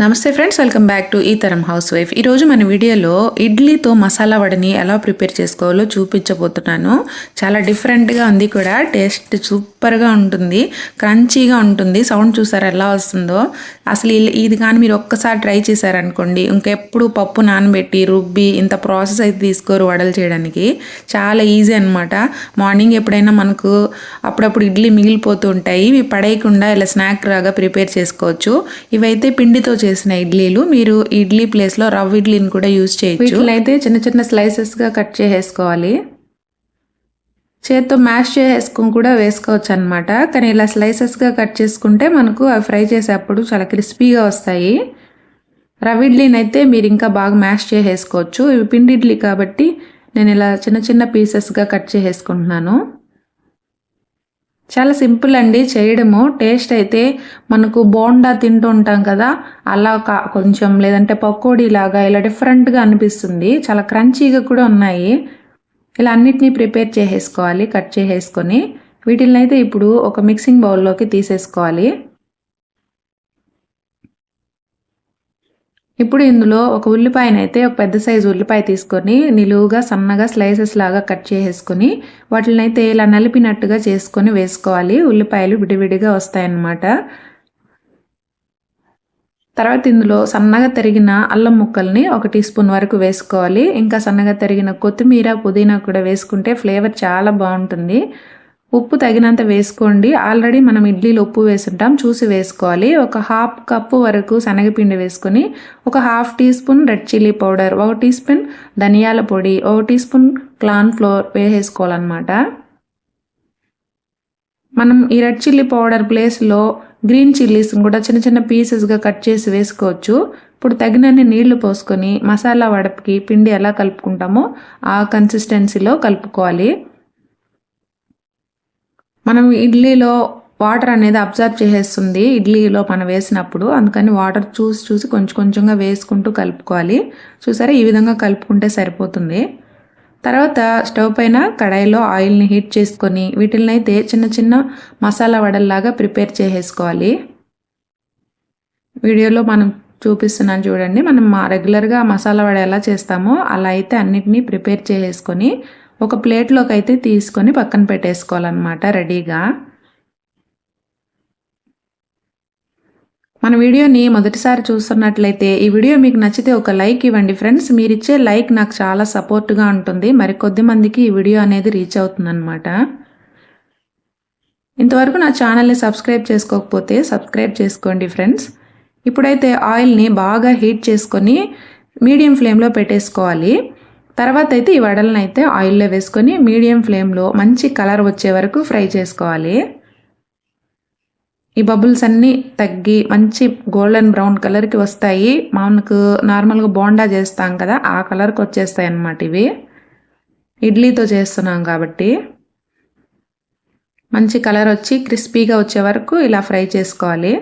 నమస్తే friends, welcome back to ఈ తరం హౌస్ వైఫ్. ఈరోజు మన వీడియోలో ఇడ్లీతో మసాలా వడని ఎలా ప్రిపేర్ చేసుకోవాలో చూపించబోతున్నాను. చాలా డిఫరెంట్గా ఉంది కూడా, టేస్ట్ సూపర్గా ఉంటుంది, క్రంచీగా ఉంటుంది. సౌండ్ చూసారు ఎలా వస్తుందో. అసలు ఇది కానీ మీరు ఒక్కసారి ట్రై చేశారనుకోండి, ఇంకెప్పుడు పప్పు నానబెట్టి రుబ్బి ఇంత ప్రాసెస్ అయితే తీసుకోరు వడలు చేయడానికి. చాలా ఈజీ అనమాట. మార్నింగ్ ఎప్పుడైనా మనకు అప్పుడప్పుడు ఇడ్లీ మిగిలిపోతూ ఉంటాయి, ఇవి పడేయకుండా ఇలా స్నాక్ లాగా ప్రిపేర్ చేసుకోవచ్చు. ఇవైతే పిండితో చేసిన ఇడ్లీలు. మీరు ఇడ్లీ ప్లేస్లో రవ్వ ఇడ్లీని కూడా యూజ్ చేయొచ్చు. వీటినైతే చిన్న చిన్న స్లైసెస్గా కట్ చేసేసుకోవాలి. చేత్తో మ్యాష్ చేసుకుని కూడా వేసుకోవచ్చు అనమాట. కానీ ఇలా స్లైసెస్గా కట్ చేసుకుంటే మనకు అవి ఫ్రై చేసేటప్పుడు చాలా క్రిస్పీగా వస్తాయి. రవ్వ ఇడ్లీని అయితే మీరు ఇంకా బాగా మ్యాష్ చేసేసుకోవచ్చు. ఇవి పిండి ఇడ్లీ కాబట్టి నేను ఇలా చిన్న చిన్న పీసెస్గా కట్ చేసేసుకుంటున్నాను. చాలా సింపుల్ అండి చేయడము. టేస్ట్ అయితే మనకు బోండా తింటూ ఉంటాం కదా, అలా కొంచెం, లేదంటే పకోడీ లాగా ఇలా డిఫరెంట్గా అనిపిస్తుంది. చాలా క్రంచీగా కూడా ఉన్నాయి. ఇలా అన్నిటినీ ప్రిపేర్ చేసేసుకోవాలి కట్ చేసేసుకొని. వీటిని అయితే ఇప్పుడు ఒక మిక్సింగ్ బౌల్లోకి తీసేసుకోవాలి. ఇప్పుడు ఇందులో ఒక ఉల్లిపాయనైతే, ఒక పెద్ద సైజు ఉల్లిపాయ తీసుకొని నిలువుగా సన్నగా స్లైసెస్ లాగా కట్ చేసేసుకొని వాటినైతే ఇలా నలిపినట్టుగా చేసుకొని వేసుకోవాలి. ఉల్లిపాయలు విడివిడిగా వస్తాయన్నమాట. తర్వాత ఇందులో సన్నగా తరిగిన అల్లం ముక్కల్ని 1 టీ స్పూన్ వరకు వేసుకోవాలి. ఇంకా సన్నగా తరిగిన కొత్తిమీర, పుదీనా కూడా వేసుకుంటే ఫ్లేవర్ చాలా బాగుంటుంది. ఉప్పు తగినంత వేసుకోండి. ఆల్రెడీ మనం ఇడ్లీలో ఉప్పు వేసుంటాం, చూసి వేసుకోవాలి. ఒక 1/2 కప్పు వరకు శనగపిండి వేసుకొని, ఒక 1/2 teaspoon red chilli powder, 1 teaspoon ధనియాల పొడి, 1 టీ స్పూన్ కార్న్ ఫ్లోర్ వేసేసుకోవాలన్నమాట. మనం ఈ రెడ్ చిల్లీ పౌడర్ ప్లేస్లో గ్రీన్ చిల్లీస్ కూడా చిన్న చిన్న పీసెస్గా కట్ చేసి వేసుకోవచ్చు. ఇప్పుడు తగినన్ని నీళ్లు పోసుకొని మసాలా వడపకి పిండి ఎలా కలుపుకుంటామో ఆ కన్సిస్టెన్సీలో కలుపుకోవాలి. మనం ఇడ్లీలో వాటర్ అనేది అబ్జర్వ్ చేసేస్తుంది ఇడ్లీలో మనం వేసినప్పుడు, అందుకని వాటర్ చూసి కొంచెం కొంచెంగా వేసుకుంటూ కలుపుకోవాలి. చూసారా, ఈ విధంగా కలుపుకుంటే సరిపోతుంది. తర్వాత స్టవ్ పైన కడాయిలో ఆయిల్ని హీట్ చేసుకొని వీటిని అయితే చిన్న చిన్న మసాలా వడల్లాగా ప్రిపేర్ చేసేసుకోవాలి. వీడియోలో మనం చూపిస్తున్నాను చూడండి. మనం రెగ్యులర్గా మసాలా వడ ఎలా చేస్తామో అలా అయితే అన్నిటినీ ప్రిపేర్ చేసేసుకొని ఒక ప్లేట్లోకి అయితే తీసుకొని పక్కన పెట్టేసుకోవాలన్నమాట రెడీగా. మన వీడియోని మొదటిసారి చూస్తున్నట్లయితే ఈ వీడియో మీకు నచ్చితే ఒక లైక్ ఇవ్వండి ఫ్రెండ్స్. మీరు ఇచ్చే లైక్ నాకు చాలా సపోర్ట్గా ఉంటుంది. మరికొద్ది మందికి ఈ వీడియో అనేది రీచ్ అవుతుందన్నమాట. ఇంతవరకు నా ఛానల్ని సబ్స్క్రైబ్ చేసుకోకపోతే సబ్స్క్రైబ్ చేసుకోండి ఫ్రెండ్స్. ఇప్పుడైతే ఆయిల్ని బాగా హీట్ చేసుకొని మీడియం ఫ్లేమ్లో పెట్టేసుకోవాలి. తర్వాత అయితే ఈ వడలను అయితే ఆయిల్లో వేసుకొని మీడియం ఫ్లేమ్లో మంచి కలర్ వచ్చే వరకు ఫ్రై చేసుకోవాలి. ఈ బబుల్స్ అన్నీ తగ్గి మంచి గోల్డెన్ బ్రౌన్ కలర్కి వస్తాయి. మనకు నార్మల్గా బోండా చేస్తాం కదా, ఆ కలర్కి వచ్చేస్తాయి అన్నమాట. ఇవి ఇడ్లీతో చేస్తున్నాం కాబట్టి మంచి కలర్ వచ్చి క్రిస్పీగా వచ్చే వరకు ఇలా ఫ్రై చేసుకోవాలి.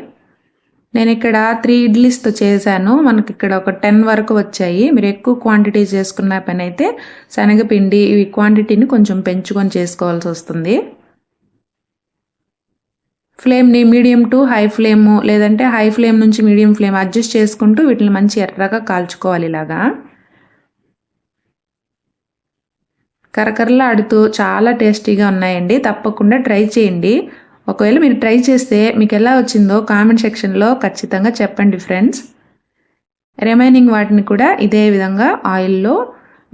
నేను ఇక్కడ 3 ఇడ్లీస్తో చేశాను. మనకి ఇక్కడ ఒక 10 వరకు వచ్చాయి. మీరు ఎక్కువ క్వాంటిటీ చేసుకున్న పని అయితే శనగపిండి ఈ క్వాంటిటీని కొంచెం పెంచుకొని చేసుకోవాల్సి వస్తుంది. ఫ్లేమ్ని మీడియం టు హై ఫ్లేమ్, లేదంటే హై ఫ్లేమ్ నుంచి మీడియం ఫ్లేమ్ అడ్జస్ట్ చేసుకుంటూ వీటిని మంచి ఎర్రగా కాల్చుకోవాలి. ఇలాగా కరకరలాడుతూ చాలా టేస్టీగా ఉన్నాయండి. తప్పకుండా ట్రై చేయండి. ఒకవేళ మీరు ట్రై చేస్తే మీకు ఎలా వచ్చిందో కామెంట్ సెక్షన్లో ఖచ్చితంగా చెప్పండి ఫ్రెండ్స్. రిమైనింగ్ వాటిని కూడా ఇదే విధంగా ఆయిల్లో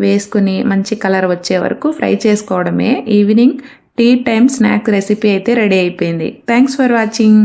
వేసుకుని మంచి కలర్ వచ్చే వరకు ఫ్రై చేసుకోవడమే. Evening tea time snack recipe అయితే రెడీ అయిపోయింది. Thanks for watching.